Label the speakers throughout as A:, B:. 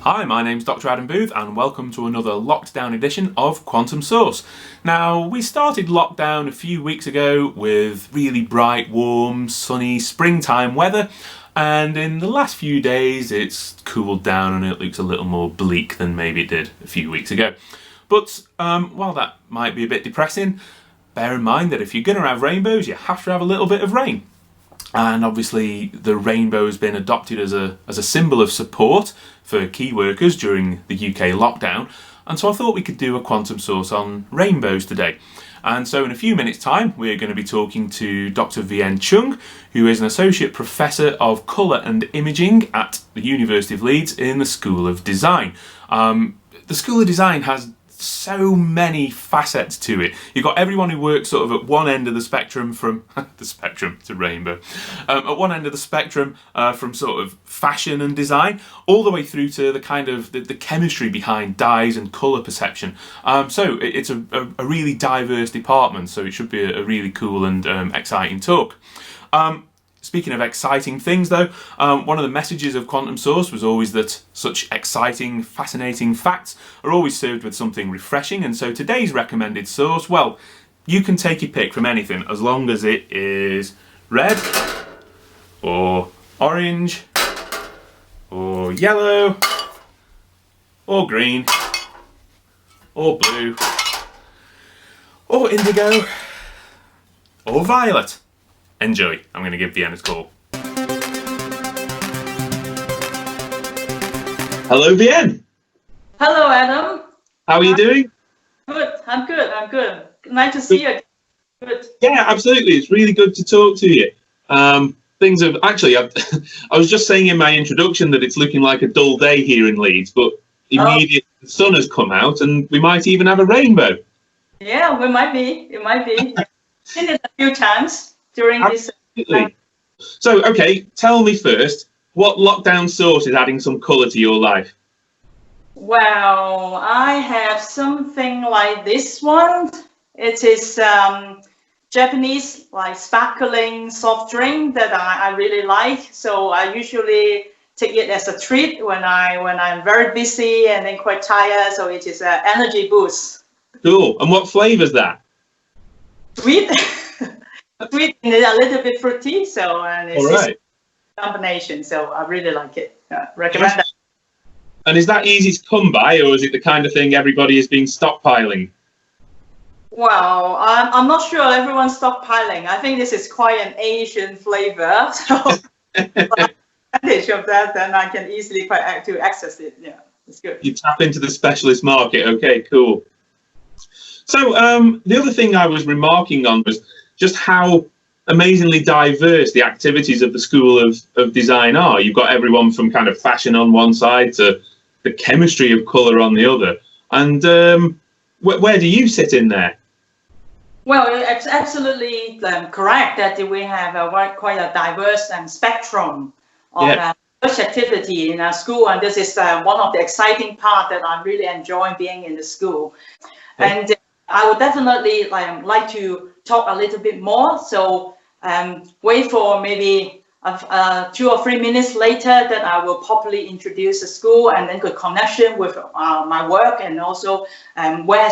A: Hi, my name's Dr Adam Booth and welcome to another locked down edition of Quantum Source. Now, we started lockdown a few weeks ago with really bright, warm, sunny springtime weather, and in the last few days it's cooled down and it looks a little more bleak than maybe it did a few weeks ago. But while that might be a bit depressing, bear in mind that if you're going to have rainbows, you have to have a little bit of rain. And obviously the rainbow has been adopted as a symbol of support for key workers during the UK lockdown, and so I thought we could do a Quantum Source on rainbows today. And so in a few minutes time we're going to be talking to Dr Vien Cheung, who is an Associate Professor of Colour and Imaging at the University of Leeds in the School of Design. The School of Design has so many facets to it. You've got everyone who works sort of at one end of the spectrum from the spectrum to rainbow, at one end of the spectrum from sort of fashion and design, all the way through to the kind of the chemistry behind dyes and colour perception. So it's a really diverse department, so it should be a really cool and exciting talk. Speaking of exciting things though, one of the messages of Quantum Source was always that such exciting, fascinating facts are always served with something refreshing, and so today's recommended source, well, you can take your pick from anything as long as it is red, or orange, or yellow, or green, or blue, or indigo, or violet. Enjoy. I'm going to give Vienna's call. Hello, Vien.
B: Hello, Adam.
A: How are you doing?
B: Good. I'm good. Nice to see you. Good.
A: Yeah, absolutely. It's really good to talk to you. Things have actually. I was just saying in my introduction that it's looking like a dull day here in Leeds, but immediately the sun has come out, and we might even have a rainbow.
B: Yeah, we might be. It might be. Seen it a few times during this.
A: Absolutely. So, okay, tell me first, what lockdown source is adding some colour to your life?
B: Well, I have something like this one. It is Japanese, like sparkling soft drink that I really like. So I usually take it as a treat when I'm very busy and then quite tired. So it is an energy boost.
A: Cool. And what flavour is that?
B: Sweet. Sweet and a little bit fruity, so it's a combination. So I really like it. Recommend that.
A: And is that easy to come by, or is it the kind of thing everybody has been stockpiling?
B: Well, I'm not sure everyone's stockpiling. I think this is quite an Asian flavor, so advantage of that, then I can easily quite to access it. Yeah, it's good. You
A: tap into the specialist market. Okay, cool. So the other thing I was remarking on was just how amazingly diverse the activities of the School of Design are. You've got everyone from kind of fashion on one side to the chemistry of colour on the other. And where do you sit in there?
B: Well, it's absolutely correct that we have quite a diverse spectrum of activity in our school. And this is one of the exciting parts that I really enjoy being in the school. And I would definitely like to talk a little bit more, so wait for maybe 2 or 3 minutes later that I will properly introduce the school and then good connection with my work, and also where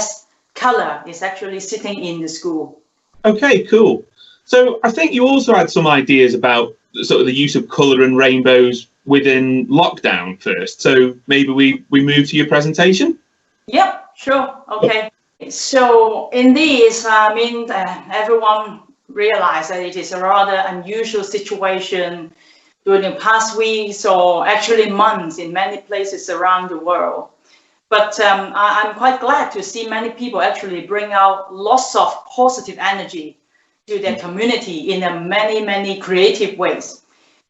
B: colour is actually sitting in the school. Okay,
A: cool. So I think you also had some ideas about sort of the use of colour and rainbows within lockdown first, so maybe we move to your presentation?
B: Yep, sure, okay. So in this, everyone realized that it is a rather unusual situation during the past weeks or actually months in many places around the world. But I'm quite glad to see many people actually bring out lots of positive energy to their community in many creative ways.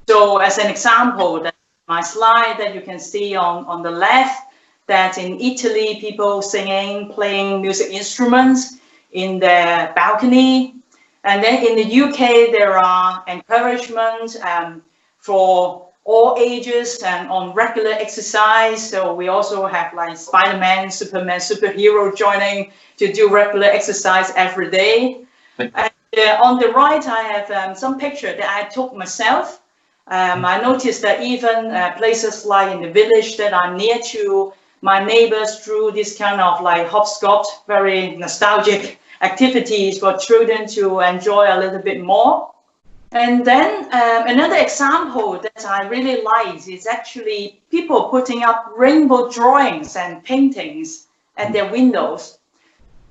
B: So as an example, my slide that you can see on the left, that in Italy, people singing, playing music instruments in their balcony. And then in the UK, there are encouragement for all ages and on regular exercise. So we also have like Spider-Man, Superman, superhero joining to do regular exercise every day. And on the right, I have some picture that I took myself I noticed that even places like in the village that I'm near to, my neighbors drew this kind of like hopscotch, very nostalgic activities for children to enjoy a little bit more. And then another example that I really like is actually people putting up rainbow drawings and paintings at their windows.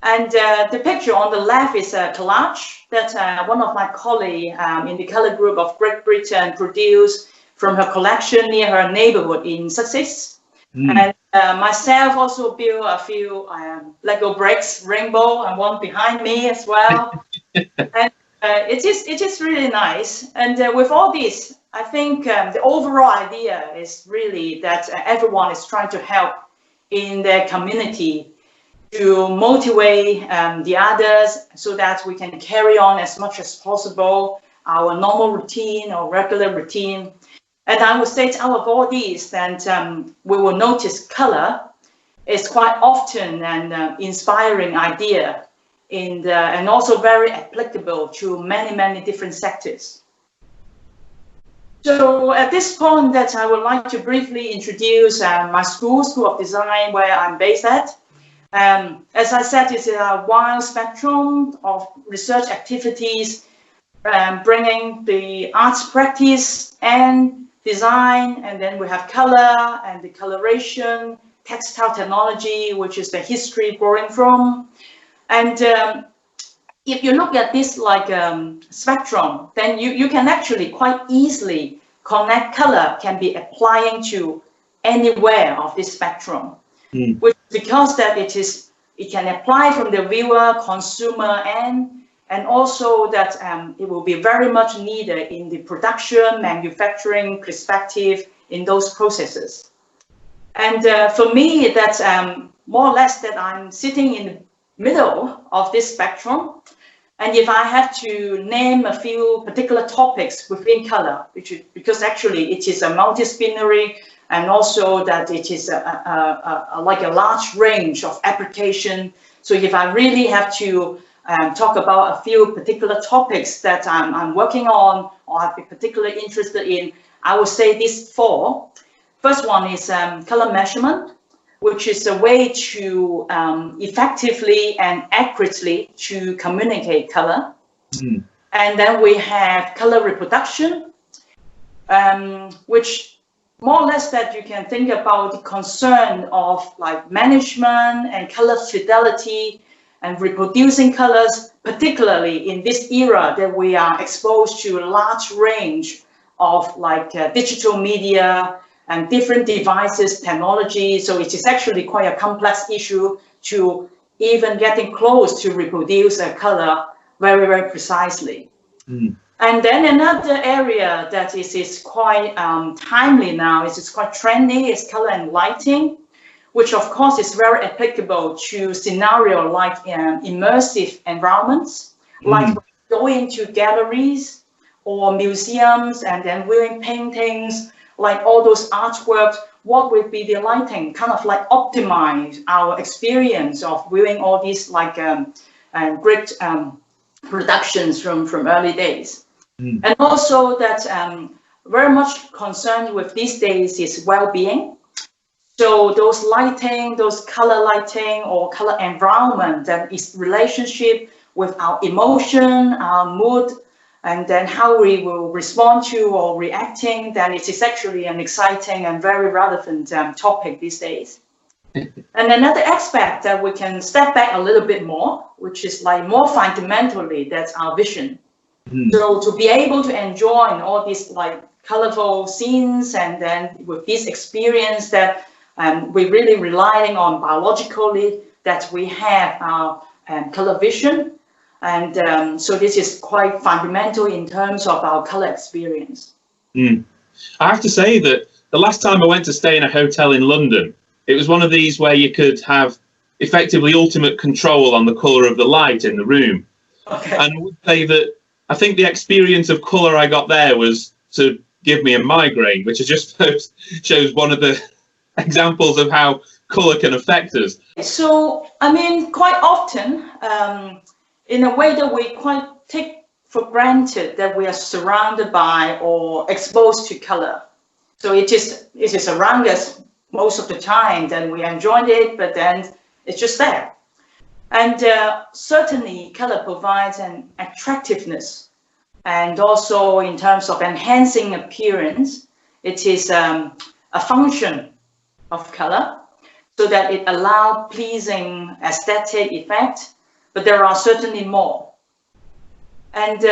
B: And the picture on the left is a collage that one of my colleagues in the colour group of Great Britain produced from her collection near her neighbourhood in Sussex. And myself also built a few Lego bricks, rainbow, and one behind me as well. And it is really nice. And with all this, I think the overall idea is really that everyone is trying to help in their community to motivate the others so that we can carry on as much as possible our normal routine or regular routine. And I would say out of all these, that we will notice color is quite often an inspiring idea and also very applicable to many, many different sectors. So at this point that I would like to briefly introduce my School of Design, where I'm based at. As I said, it's a wide spectrum of research activities, bringing the arts practice and design, and then we have color and the coloration, textile technology, which is the history growing from. And if you look at this like spectrum, then you can actually quite easily connect color can be applying to anywhere of this spectrum. Which, because that it can apply from the viewer, consumer end, and also that it will be very much needed in the production, manufacturing perspective in those processes. And for me, that's more or less that I'm sitting in the middle of this spectrum. And if I have to name a few particular topics within color, because actually it is a multidisciplinary, and also that it is like a large range of application. So if I really have to talk about a few particular topics that I'm working on or I've been particularly interested in, I would say these four. First one is color measurement, which is a way to effectively and accurately to communicate color. And then we have color reproduction, which more or less that you can think about the concern of like management and color fidelity and reproducing colors, particularly in this era that we are exposed to a large range of like digital media and different devices, technology. So it is actually quite a complex issue to even getting close to reproduce a color very, very precisely. And then another area that is quite timely now, it's quite trendy, is color and lighting, which of course is very applicable to scenario like immersive environments, like going to galleries or museums and then viewing paintings, like all those artworks. What would be the lighting, kind of like optimize our experience of viewing all these like great productions from early days. And also that very much concerned with these days is well-being. So those lighting, those color lighting or color environment, that is relationship with our emotion, our mood, and then how we will respond to or reacting, then it is actually an exciting and very relevant topic these days. And another aspect that we can step back a little bit more, which is like more fundamentally, that's our vision. So to be able to enjoy all these like colorful scenes, and then with this experience that we're really relying on biologically that we have our color vision. And so this is quite fundamental in terms of our color experience.
A: I have to say that the last time I went to stay in a hotel in London, it was one of these where you could have effectively ultimate control on the colour of the light in the room.
B: Okay.
A: And I would say that I think the experience of colour I got there was to give me a migraine, which I just shows one of the examples of how colour can affect us. So,
B: I mean, quite often, in a way that we quite take for granted that we are surrounded by or exposed to color. So it is around us most of the time, then we enjoy it, but then it's just there. And certainly color provides an attractiveness, and also in terms of enhancing appearance, it is a function of color, so that it allows pleasing aesthetic effect, but there are certainly more. And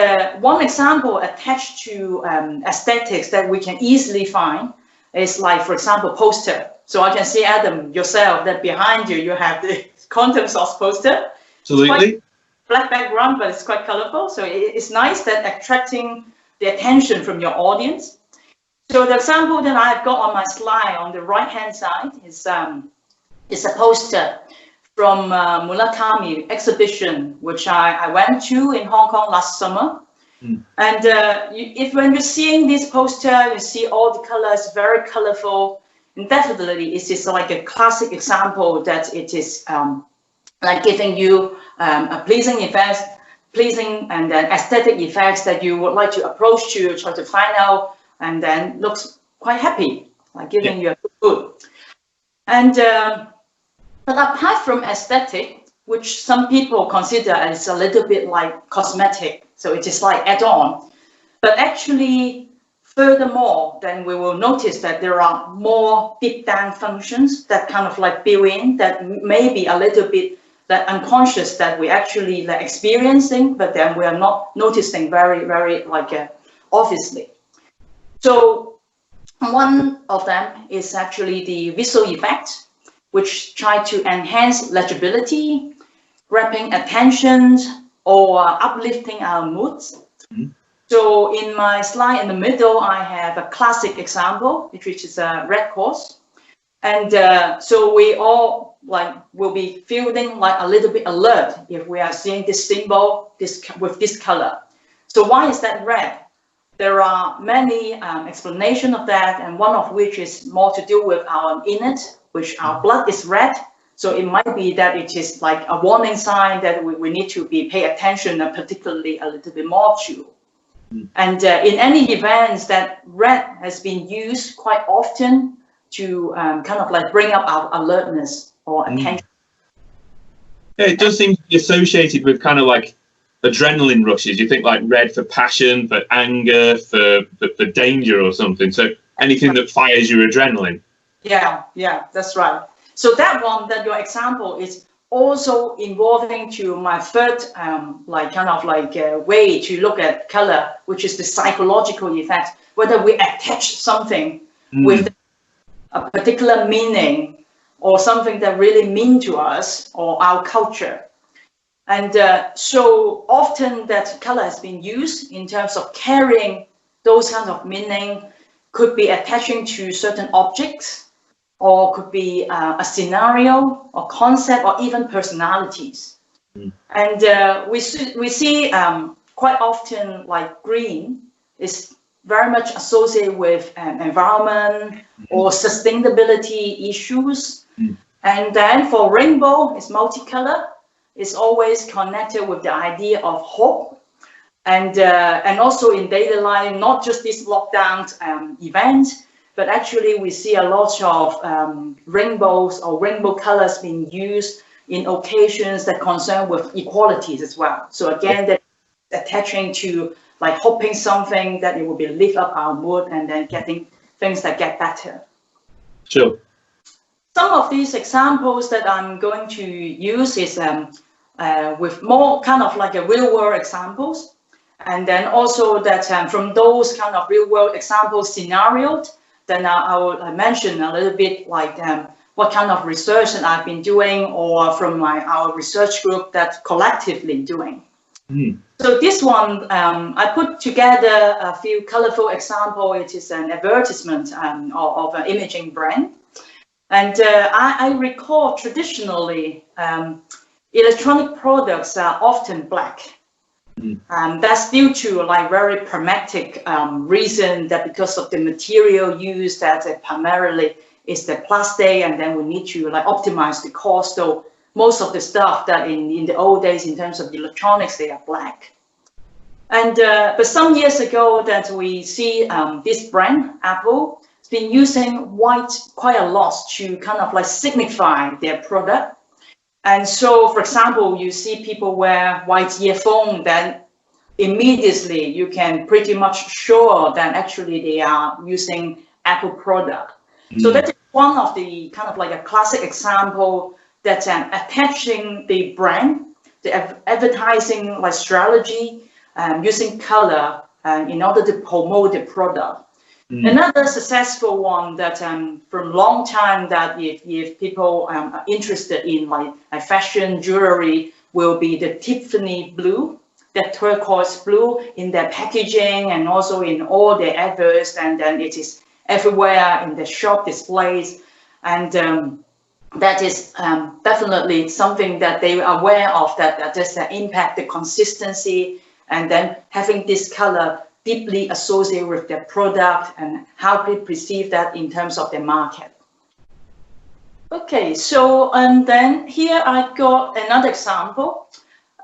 B: one example attached to aesthetics that we can easily find is like, for example, poster. So I can see, Adam, yourself, that behind you have the quantum source poster.
A: Absolutely.
B: Black background, but it's quite colorful. So it's nice that attracting the attention from your audience. So the example that I've got on my slide on the right-hand side is a poster from Murakami exhibition, which I went to in Hong Kong last summer. Mm. And when you're seeing this poster, you see all the colors, very colorful. And definitely, it is like a classic example that it is like giving you a pleasing effect, pleasing and then aesthetic effects that you would like to approach to try to find out, and then looks quite happy, like giving you a good. And but apart from aesthetic, which some people consider as a little bit like cosmetic, so it is like add-on, but actually, furthermore, then we will notice that there are more deep down functions that kind of like build in, that may be a little bit that unconscious that we actually like experiencing, but then we are not noticing very, very like obviously. So one of them is actually the visual effect, which try to enhance legibility, grabbing attention, or uplifting our moods. Mm-hmm. So in my slide in the middle, I have a classic example, which is a red cross. And so we all like will be feeling like a little bit alert if we are seeing this symbol with this color. So why is that red? There are many explanations of that, and one of which is more to do with our innate, which our blood is red. So it might be that it is like a warning sign that we need to pay attention, and particularly a little bit more to. And in any events, that red has been used quite often to kind of like bring up our alertness or attention.
A: Yeah, it does seem to be associated with kind of like adrenaline rushes. You think like red for passion, for anger, for danger or something. So anything that fires your adrenaline.
B: Yeah, that's right. So that one, that your example is also involving to my third like kind of like way to look at color, which is the psychological effect, whether we attach something with a particular meaning or something that really mean to us or our culture. And so often that color has been used in terms of carrying those kinds of meaning, could be attaching to certain objects, or could be a scenario or concept or even personalities. And we see quite often like green is very much associated with environment or sustainability issues. And then for rainbow, it's multicolor. It's always connected with the idea of hope. And also in daily life, not just this lockdown event, but actually we see a lot of rainbows or rainbow colors being used in occasions that concern with equalities as well. So again, that attaching to like hoping something that it will be lift up our mood and then getting things that get better.
A: Sure.
B: Some of these examples that I'm going to use is with more kind of like a real world examples. And then also that from those kind of real world example scenarios, then I will mention a little bit like what kind of research that I've been doing, or from our research group that collectively doing. So this one, I put together a few colorful examples. It is an advertisement of an imaging brand. And I recall traditionally, electronic products are often black. That's due to like very pragmatic reason, that because of the material used, that primarily is the plastic, and then we need to like optimize the cost. So most of the stuff that in the old days in terms of electronics, they are black. And but some years ago that we see this brand, Apple, has been using white quite a lot to kind of like signify their product. And so, for example, you see people wear white earphone, then immediately you can pretty much sure that actually they are using Apple product. So that is one of the kind of like a classic example that attaching the brand, the advertising like strategy, using color in order to promote the product. Another successful one that from long time that if people are interested in like fashion jewelry will be the Tiffany blue, that turquoise blue in their packaging and also in all their adverts, and then it is everywhere in the shop displays, and that is definitely something that they are aware of, that does impact the consistency, and then having this color deeply associated with their product and how they perceive that in terms of the market. Okay, so and then here I got another example.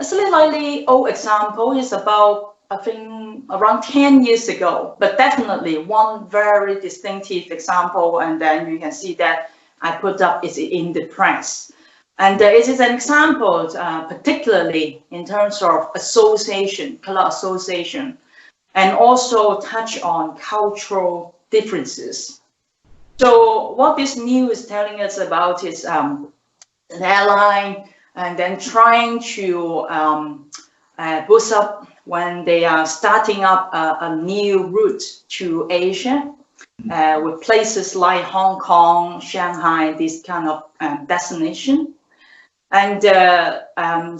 B: A slightly old example is about, I think, around 10 years ago, but definitely one very distinctive example, and then you can see that I put up is in the press. And it is an example, particularly in terms of association, color association, and also touch on cultural differences. So what this news is telling us about is an airline and then trying to boost up when they are starting up a new route to Asia with places like Hong Kong, Shanghai, this kind of destination. And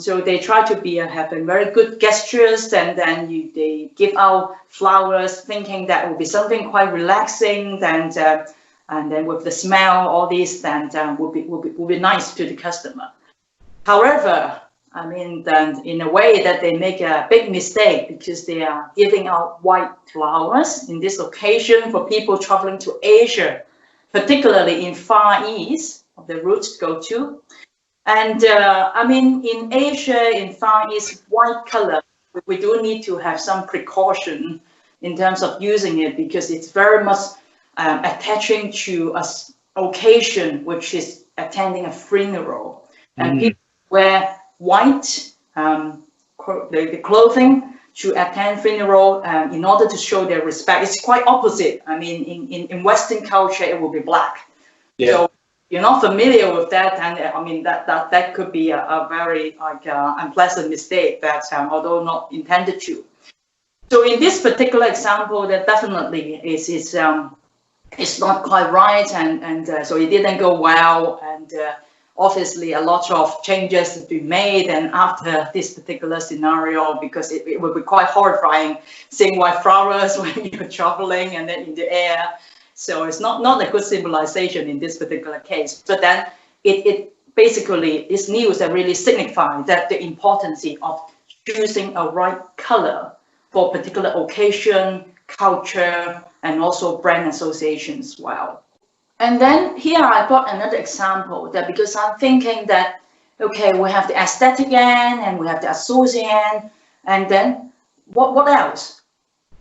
B: so they try to have very good gestures, and then they give out flowers, thinking that will be something quite relaxing, and then with the smell, all this, then will be nice to the customer. However, I mean, then in a way that they make a big mistake because they are giving out white flowers in this occasion for people traveling to Asia, particularly in Far East of the route to go to. And I mean, in Asia, in Far East, white color, we do need to have some precaution in terms of using it because it's very much attaching to an occasion, which is attending a funeral. And people wear white, the clothing to attend funeral in order to show their respect. It's quite opposite. I mean, in Western culture, it will be black. Yeah. So you're not familiar with that, and I mean that could be a very unpleasant mistake that although not intended to. So in this particular example, that definitely is not quite right, and so it didn't go well, and obviously a lot of changes have been made. And after this particular scenario, because it would be quite horrifying seeing white flowers when you're traveling and then in the air. So it's not a good symbolization in this particular case. But then it basically, this news that really signifies that the importance of choosing a right color for a particular occasion, culture, and also brand association as well. And then here I got another example that because I'm thinking that, okay, we have the aesthetic end and we have the association end, and then what else?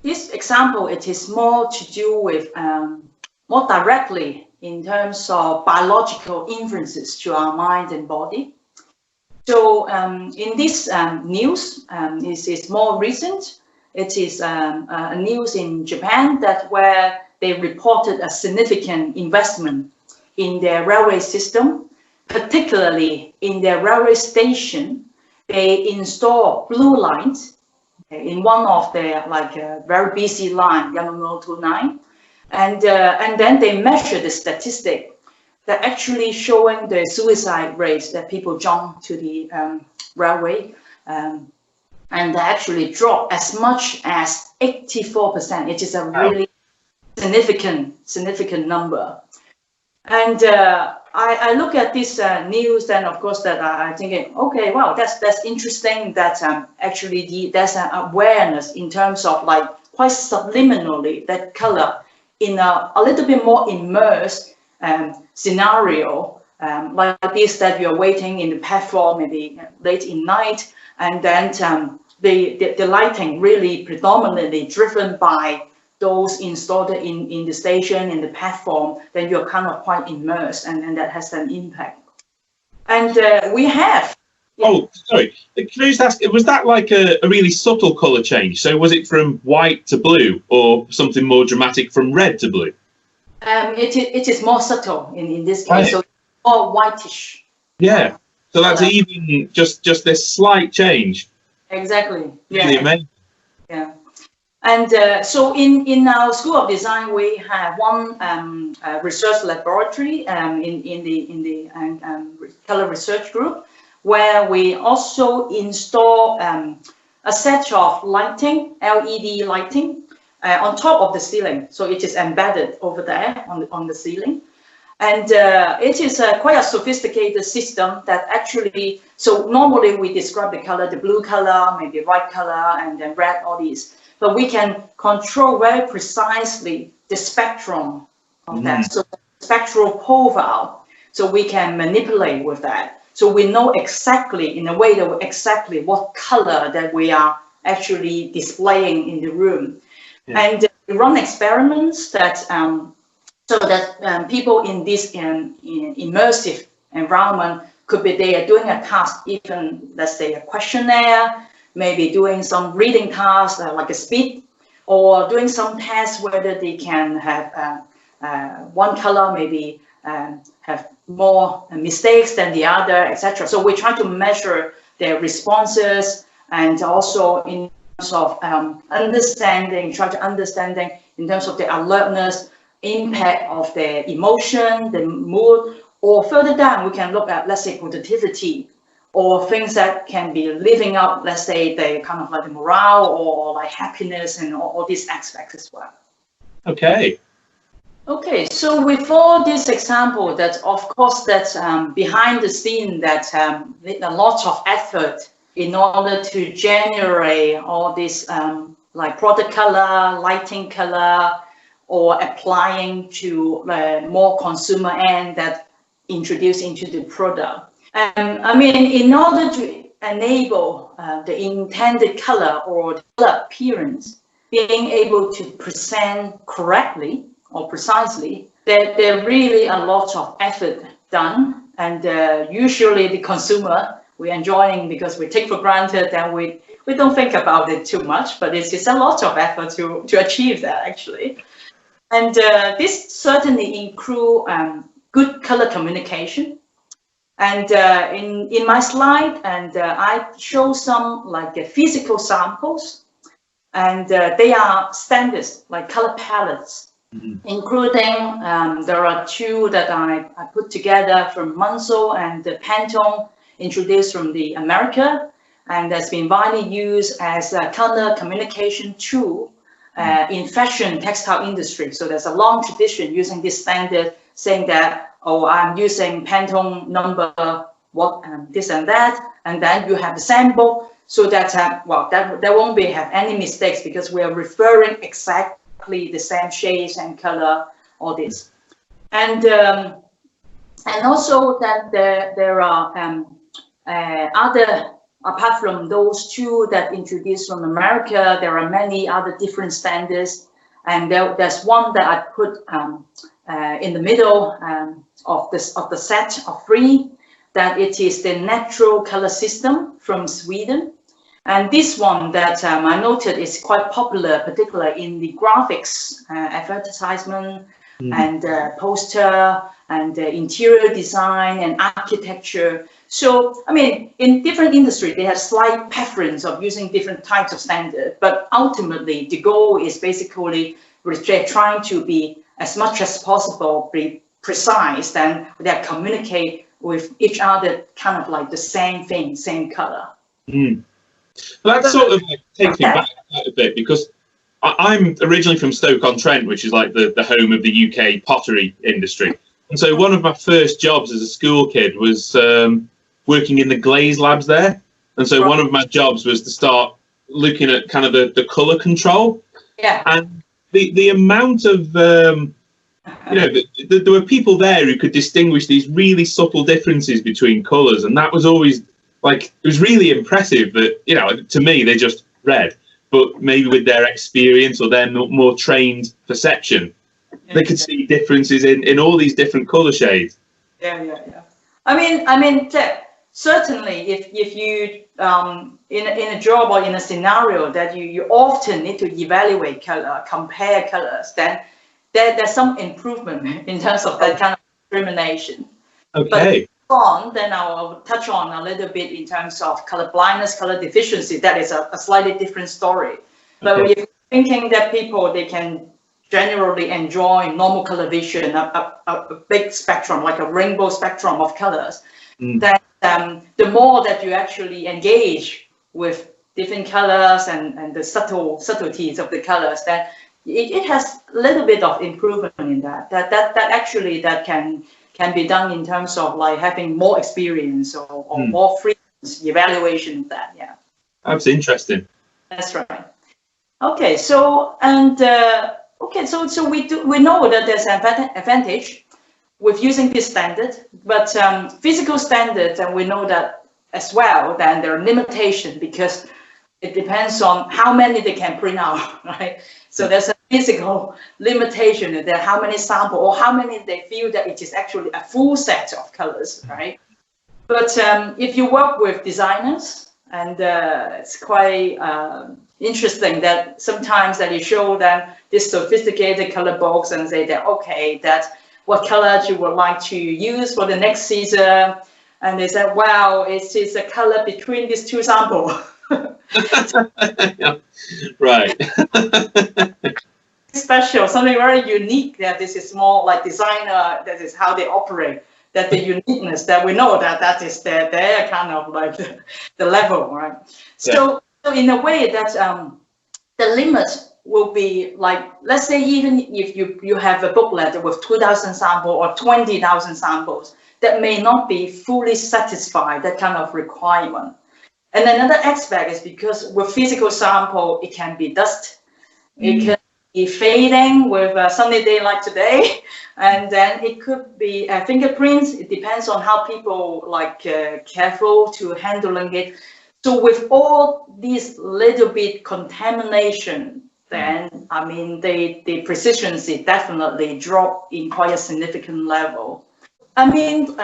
B: This example, it is more to do with more directly in terms of biological influences to our mind and body. So in this news, this is more recent. It is a news in Japan that where they reported a significant investment in their railway system, particularly in their railway station. They install blue lights in one of their very busy line, Yamamoto 9, and then they measure the statistic that actually showing the suicide rates that people jump to the railway, and they actually drop as much as 84%. It is a really significant number. And I look at this news, then of course that I'm thinking, okay, wow, that's interesting that actually there's an awareness in terms of like quite subliminally that color in a little bit more immersed scenario like this, that you're waiting in the platform maybe late in night, and then the lighting really predominantly driven by those installed in the station, in the platform, then you're kind of quite immersed, and that has an impact. And we have.
A: Oh, sorry. Can I just ask, was that like a really subtle colour change? So was it from white to blue, or something more dramatic from red to blue?
B: It is more subtle in this case, so more whitish.
A: Yeah. So that's even just this slight change.
B: Exactly.
A: Really amazing.
B: Yeah. And so in our School of Design, we have one research laboratory in the color research group, where we also install a set of lighting, LED lighting, on top of the ceiling. So it is embedded over there on the ceiling. And it is quite a sophisticated system that actually, so normally we describe the color, the blue color, maybe white color, and then red, all these. But we can control very precisely the spectrum of that, so the spectral profile, so we can manipulate with that. So we know exactly, in a way that exactly what color that we are actually displaying in the room. Yeah. And we run experiments that so that people in this immersive environment could be they are doing a task, even let's say a questionnaire, maybe doing some reading tasks like a speed, or doing some tests whether they can have one color maybe have more mistakes than the other, etc. So we try to measure their responses, and also in terms of understanding in terms of the alertness, impact of their emotion, the mood, or further down, we can look at, let's say, productivity, or things that can be living up, let's say, the kind of like the morale or like happiness and all these aspects as well.
A: Okay.
B: Okay, so with all this example, that of course that's behind the scene that need a lot of effort in order to generate all this like product color, lighting color, or applying to more consumer end that introduce into the product. I mean, in order to enable the intended color or the color appearance, being able to present correctly or precisely, there really a lot of effort done, and usually the consumer we're enjoying because we take for granted and we don't think about it too much, but it's just a lot of effort to achieve that actually. And this certainly include good color communication. And in my slide, and I show some like physical samples, and they are standards like color palettes. Including, there are two that I put together from Munsell and Pantone, introduced from the America, and that's been widely used as a color communication tool in fashion textile industry. So there's a long tradition using this standard, saying that, oh, I'm using Pantone number, what, this and that, and then you have the sample, so that, well, there won't be have any mistakes because we are referring exactly the same shades and color, all this, and also that there are other, apart from those two that introduced from America, there are many other different standards, and there's one that I put in the middle of the set of three, that it is the natural color system from Sweden. And this one that I noted is quite popular, particularly in the graphics, advertisement, and poster, and interior design and architecture. So, I mean, in different industries, they have slight preference of using different types of standard, but ultimately the goal is basically they're trying to be as much as possible, be precise, and they communicate with each other kind of like the same thing, same color.
A: Well, that sort of like takes me back a bit, because I'm originally from Stoke-on-Trent, which is like the home of the UK pottery industry. And so one of my first jobs as a school kid was working in the glaze labs there. And so one of my jobs was to start looking at kind of the colour control.
B: Yeah.
A: And the amount of, you know, there were people there who could distinguish these really subtle differences between colours. And that was always like, it was really impressive that, you know, to me, they just read, but maybe with their experience or their more trained perception, they could see differences in all these different colour shades.
B: Yeah. I mean, certainly, if you in a job or in a scenario that you often need to evaluate color, compare colors, then there's some improvement in terms of that kind of discrimination.
A: Okay.
B: But then I'll touch on a little bit in terms of color blindness, color deficiency. That is a slightly different story. But
A: Okay.
B: if you're thinking that people, they can generally enjoy normal color vision, a big spectrum, like a rainbow spectrum of colors, then the more that you actually engage with different colors and the subtleties of the colors, then it has a little bit of improvement in that actually that can be done in terms of like having more experience or more frequent evaluation of that. Yeah,
A: That's interesting.
B: that's right. Okay, so so we know that there's an advantage with using this standard, but physical standards, and we know that as well, then there are limitations because it depends on how many they can print out, right? So there's a physical limitation that how many samples or how many they feel that it is actually a full set of colors, right? But if you work with designers, and it's quite interesting that sometimes that you show them this sophisticated color box and say that, okay, that's what colors you would like to use for the next season. And they said, wow, it is a color between these two samples.
A: Right.
B: Special, something very unique, that this is more like designer, that is how they operate, that the uniqueness that we know that is their kind of like the level, right? So in a way that the limit will be like, let's say even if you have a booklet with 2,000 samples or 20,000 samples, that may not be fully satisfied that kind of requirement. And another aspect is because with physical sample, it can be dust, it can be fading with a sunny day like today, and then it could be fingerprints. It depends on how people like careful to handling it. So with all these little bit contamination, then I mean the precision definitely drop in quite a significant level. I mean,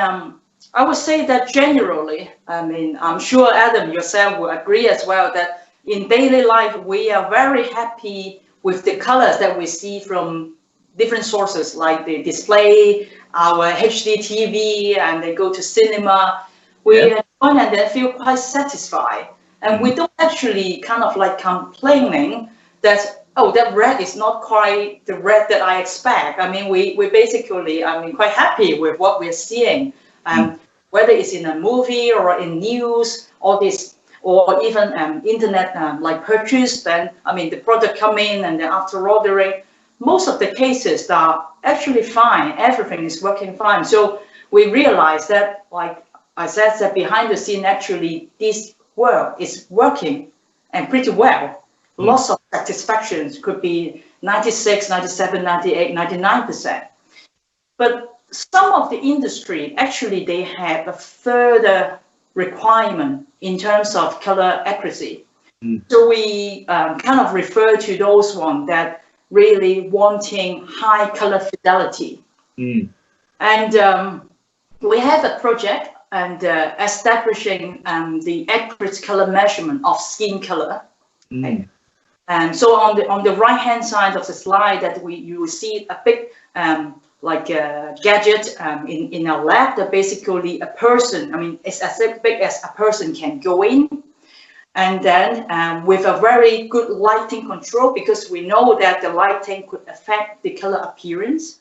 B: I would say that generally, I mean, I'm sure Adam yourself will agree as well that in daily life we are very happy with the colors that we see from different sources, like the display, our HD TV, and they go to cinema. We enjoy and then feel quite satisfied, and we don't actually kind of like complaining that, oh, that red is not quite the red that I expect. I mean, we basically, I mean, quite happy with what we're seeing, whether it's in a movie or in news, all this, or even internet like purchase. Then I mean, the product come in, and then after ordering, most of the cases are actually fine. Everything is working fine. So we realize that, like I said, that behind the scene, actually, this work is working and pretty well. Lots of satisfactions, could be 96, 97, 98, 99%. But some of the industry, actually, they have a further requirement in terms of color accuracy. So we kind of refer to those ones that really wanting high color fidelity. And we have a project and establishing the accurate color measurement of skin color. Okay? And so on the right hand side of the slide, that you will see a big like a gadget in our lab that basically a person, I mean, it's as big as a person can go in, and then with a very good lighting control, because we know that the lighting could affect the color appearance.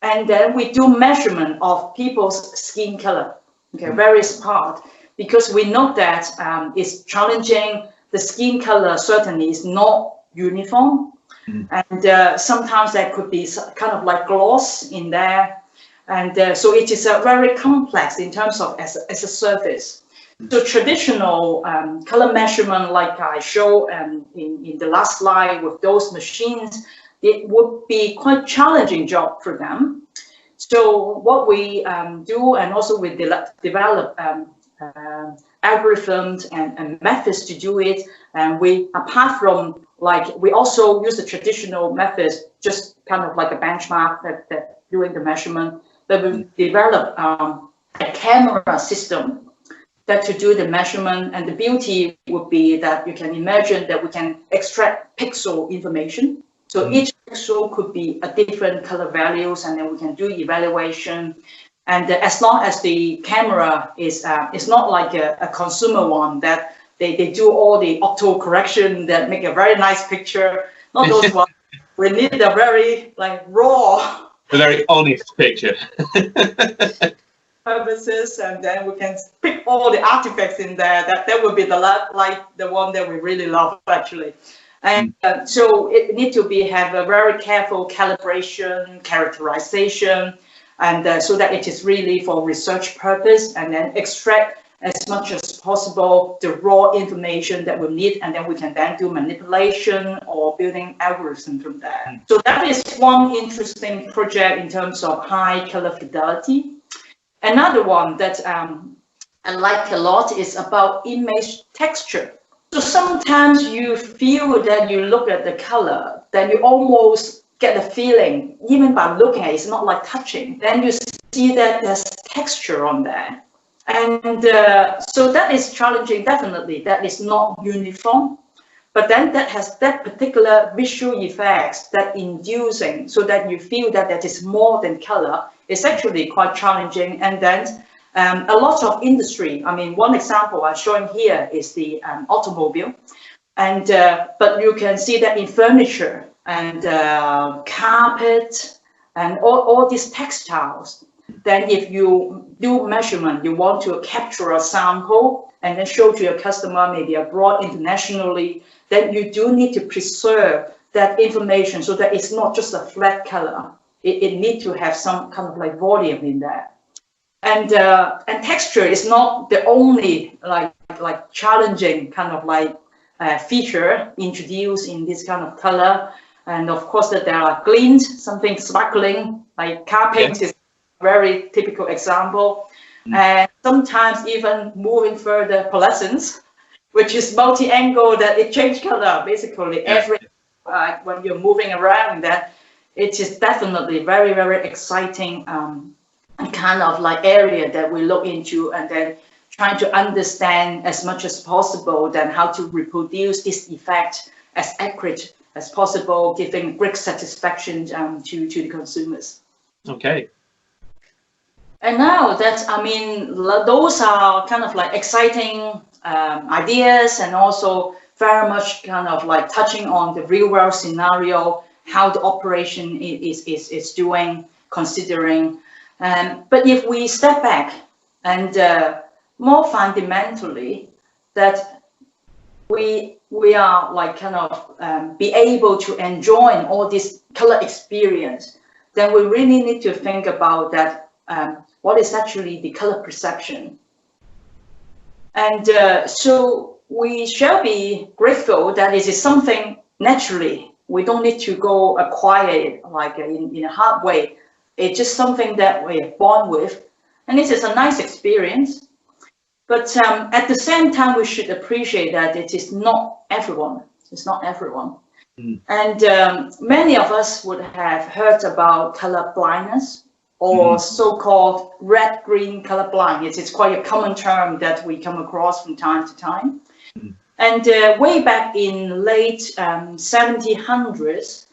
B: And then we do measurement of people's skin color, okay, various parts, because we know that it's challenging. The skin color certainly is not uniform, and sometimes there could be kind of like gloss in there, and so it is very complex in terms of as a surface. So traditional color measurement, like I showed in the last slide with those machines, it would be quite challenging job for them. So what we do, and also we develop algorithms and methods to do it. And we, apart from like, we also use the traditional methods, just kind of like a benchmark that doing the measurement, but we develop a camera system that to do the measurement. And the beauty would be that you can imagine that we can extract pixel information. So each pixel could be a different color values, and then we can do evaluation. And as long as the camera is not like a consumer one that they do all the auto correction that make a very nice picture. Not those ones. We need a very like raw,
A: a very honest picture.
B: purposes, and then we can pick all the artifacts in there. That would be the one that we really love actually. And so it need to have a very careful calibration, characterization, and so that it is really for research purpose, and then extract as much as possible the raw information that we need, and then we can then do manipulation or building algorithm from there. So that is one interesting project in terms of high color fidelity. Another one that I like a lot is about image texture. So sometimes you feel that you look at the color, then you almost get a feeling, even by looking at it, it's not like touching. Then you see that there's texture on there. And so that is challenging, definitely. That is not uniform. But then that has that particular visual effects that inducing, so that you feel that that is more than color. It's actually quite challenging. And then a lot of industry, I mean, one example I'm showing here is the automobile. And but you can see that in furniture and carpet and all these textiles. Then if you do measurement, you want to capture a sample and then show to your customer, maybe abroad, internationally, then you do need to preserve that information so that it's not just a flat color. It needs to have some kind of like volume in there. And texture is not the only like challenging kind of like feature introduced in this kind of color. And of course that there are glints, something sparkling, like car paint is a very typical example. And sometimes even moving further, pearlescence, which is multi-angle, that it changes color basically every when you're moving around. That it is definitely very, very exciting kind of like area that we look into, and then trying to understand as much as possible then how to reproduce this effect as accurate as possible, giving great satisfaction to the consumers.
A: Okay.
B: And now that, I mean, those are kind of like exciting ideas, and also very much kind of like touching on the real world scenario, how the operation is doing, considering. But if we step back and more fundamentally, that we are like kind of be able to enjoy all this color experience, then we really need to think about that. What is actually the color perception? And so we shall be grateful that it is something naturally. We don't need to go acquire it like in a hard way. It's just something that we're born with. And this is a nice experience. But at the same time, we should appreciate that it is not everyone. It's not everyone. And many of us would have heard about color blindness, or so-called red-green color blind. It's quite a common term that we come across from time to time. And way back in late 1700s,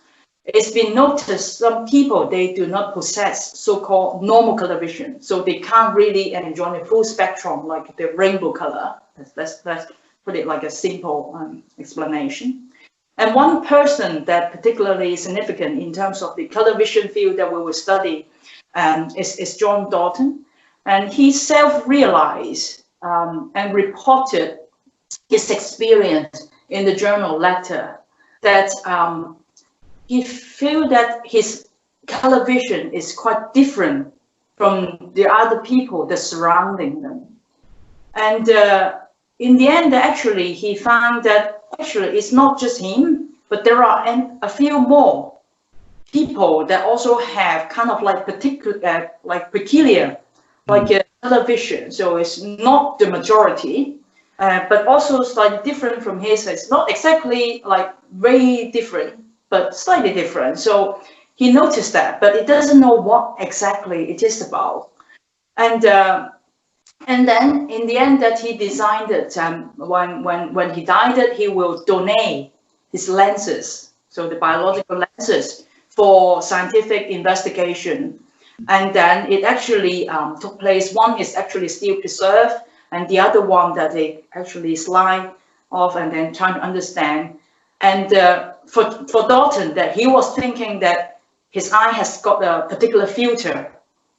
B: it's been noticed some people, they do not possess so-called normal color vision. So they can't really enjoy the full spectrum, like the rainbow color. Let's put it like a simple explanation. And one person that particularly significant in terms of the color vision field that we will study is John Dalton, and he self-realized and reported his experience in the journal letter that he feel that his color vision is quite different from the other people that surrounding them. And in the end, actually, he found that actually it's not just him, but there are a few more people that also have kind of like peculiar, like color vision. So it's not the majority, but also slightly different from his. It's not exactly like very different, but slightly different. So he noticed that, but he doesn't know what exactly it is about. And then in the end that he designed it, when he died it, he will donate his lenses, so the biological lenses, for scientific investigation. And then it actually took place. One is actually still preserved, and the other one that they actually slide off and then trying to understand. And for Dalton, that he was thinking that his eye has got a particular filter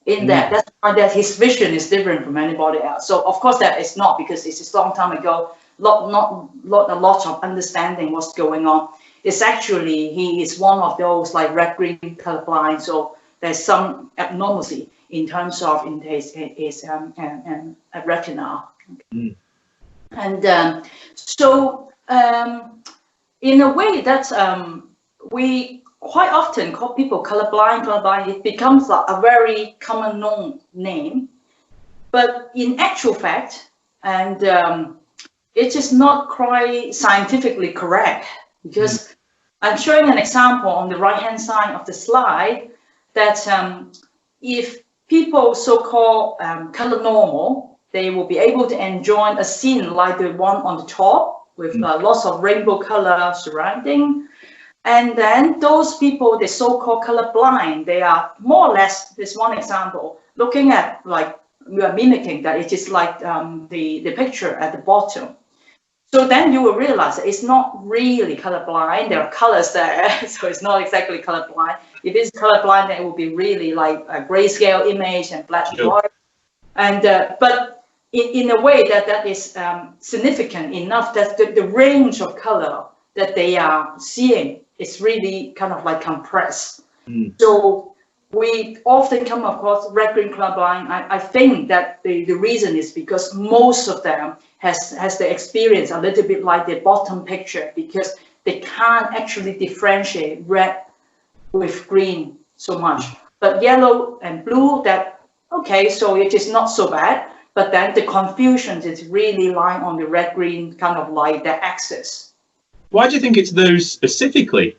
B: in that. That's why that his vision is different from anybody else. So of course that is not, because it's a long time ago, a lot of understanding what's going on. It's actually, he is one of those like red-green colorblind. So there's some abnormality in terms of in his retina. And so in a way that we quite often call people colorblind. It becomes like a very common known name, but in actual fact, and it is not quite scientifically correct, because I'm showing an example on the right hand side of the slide that if people so-called color normal, they will be able to enjoy a scene like the one on the top with lots of rainbow color surrounding. And then those people, the so-called color blind, they are more or less, this one example, looking at like, we are mimicking that it is like the picture at the bottom. So then you will realize that it's not really colorblind. There are colors there, so it's not exactly colorblind. If it's colorblind, then it will be really like a grayscale image and black and white. And but in a way that is significant enough that the range of color that they are seeing is really kind of like compressed. So we often come across red-green colorblind. I think that the reason is because most of them has the experience a little bit like the bottom picture, because they can't actually differentiate red with green so much. But yellow and blue, that okay, so it is not so bad. But then the confusion is really lying on the red-green kind of like the axis.
A: Why do you think it's those specifically?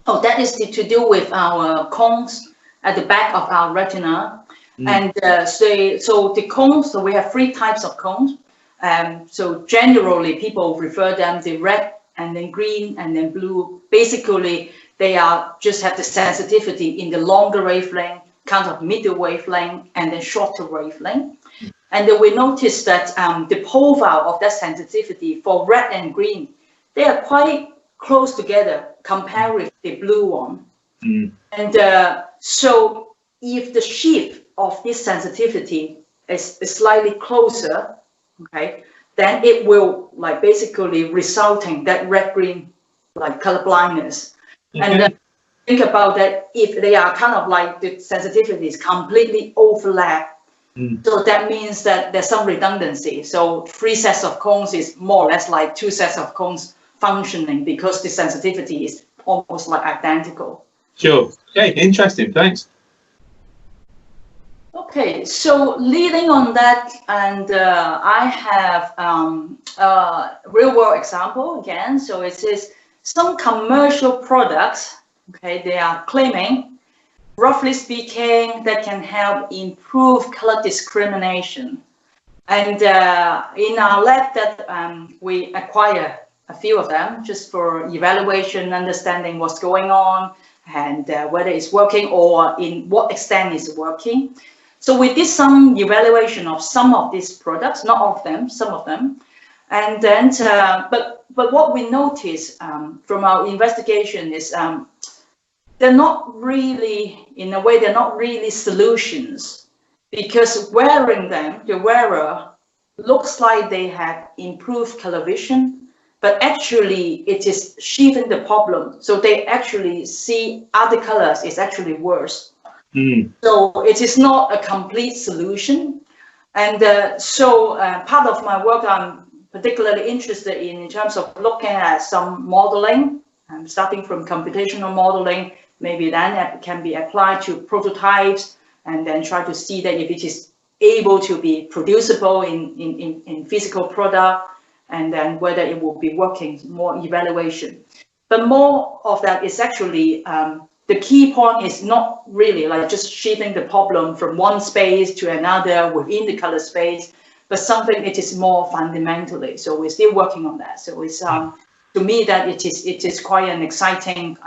B: Oh, that is to do with our cones at the back of our retina. And so the cones, so we have 3 types of cones. So generally people refer them to red and then green and then blue. Basically, they are just have the sensitivity in the longer wavelength, kind of middle wavelength, and then shorter wavelength. And then we notice that the profile of that sensitivity for red and green, they are quite close together compared with the blue one. And so if the shift of this sensitivity is slightly closer, okay, then it will like basically resulting that red-green like color blindness. And think about that, if they are kind of like the sensitivity is completely overlap, so that means that there's some redundancy. So 3 sets of cones is more or less like 2 sets of cones functioning, because the sensitivity is almost like identical. Sure.
A: Okay, interesting. Thanks.
B: Okay, so leading on that, and I have a real-world example again. So it says some commercial products, okay, they are claiming, roughly speaking, that can help improve color discrimination. And in our lab that we acquire a few of them just for evaluation, understanding what's going on, and whether it's working or in what extent it's working. So we did some evaluation of some of these products, not all of them, some of them. And then, but what we noticed from our investigation is they're not really, in a way, they're not really solutions, because wearing them, the wearer looks like they have improved color vision, but actually it is shifting the problem. So they actually see other colors is actually worse. So it is not a complete solution. And so part of my work I'm particularly interested in terms of looking at some modeling, starting from computational modeling, maybe then that can be applied to prototypes, and then try to see that if it is able to be producible in physical product, and then whether it will be working, more evaluation. But more of that is actually, the key point is not really like just shifting the problem from one space to another within the color space, but something it is more fundamentally. So we're still working on that. So it's to me that it is quite an exciting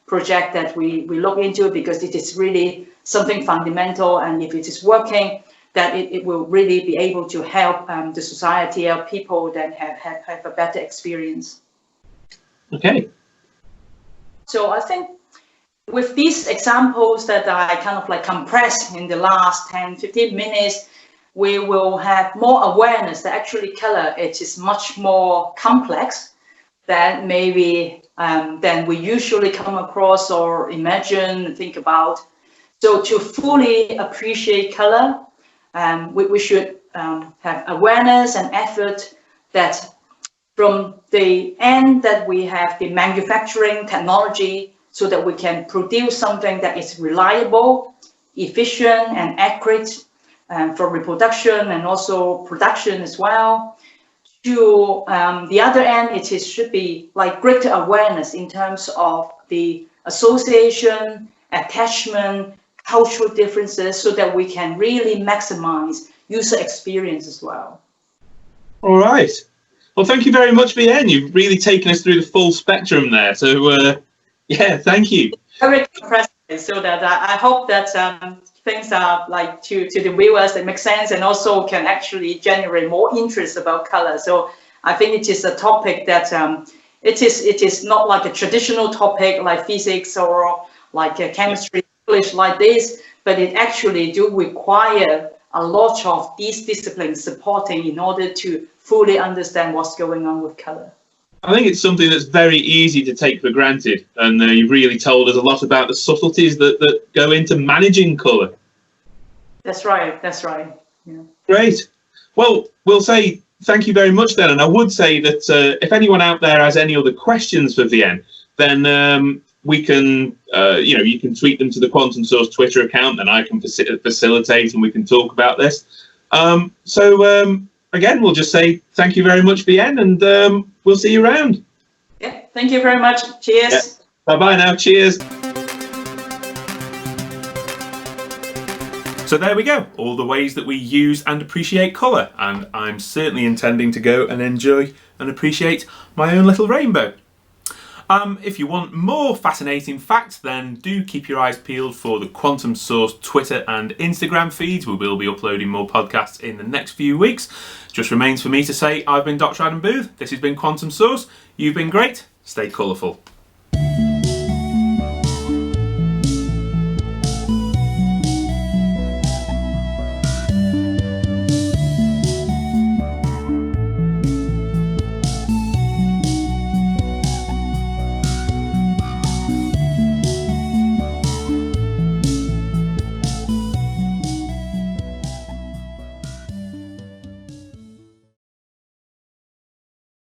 B: project that we look into, because it is really something fundamental, and if it is working, that it will really be able to help the society, help people that have a better experience.
A: Okay.
B: So I think with these examples that I kind of like compressed in the last 10-15 minutes, we will have more awareness that actually color, it is much more complex than maybe than we usually come across or imagine, think about. So to fully appreciate color, we should have awareness and effort that from the end that we have the manufacturing technology, so that we can produce something that is reliable, efficient, and accurate for reproduction and also production as well. To the other end, should be like greater awareness in terms of the association, attachment, cultural differences, so that we can really maximize user experience as well. All
A: right. Well, thank you very much, Vien. You've really taken us through the full spectrum there. So, yeah, thank you.
B: Very impressive. So that I hope that things are like to the viewers that make sense, and also can actually generate more interest about color. So I think it is a topic that it is not like a traditional topic like physics or like chemistry, English like this, but it actually do require a lot of these disciplines supporting in order to fully understand what's going on with color.
A: I think it's something that's very easy to take for granted, and you've really told us a lot about the subtleties that go into managing colour.
B: That's right, that's right. Yeah.
A: Great. Well, we'll say thank you very much then, and I would say that if anyone out there has any other questions for Vien, then we can, you can tweet them to the Quantum Source Twitter account, and I can facilitate and we can talk about this. Again, we'll just say thank you very much, Vien, and we'll see you around.
B: Yeah, thank you very much. Cheers.
A: Yeah. Bye-bye now. Cheers. So there we go, all the ways that we use and appreciate colour, and I'm certainly intending to go and enjoy and appreciate my own little rainbow. If you want more fascinating facts, then do keep your eyes peeled for the Quantum Source Twitter and Instagram feeds. We will be uploading more podcasts in the next few weeks. Just remains for me to say I've been Dr. Adam Booth, this has been Quantum Source, you've been great, stay colourful.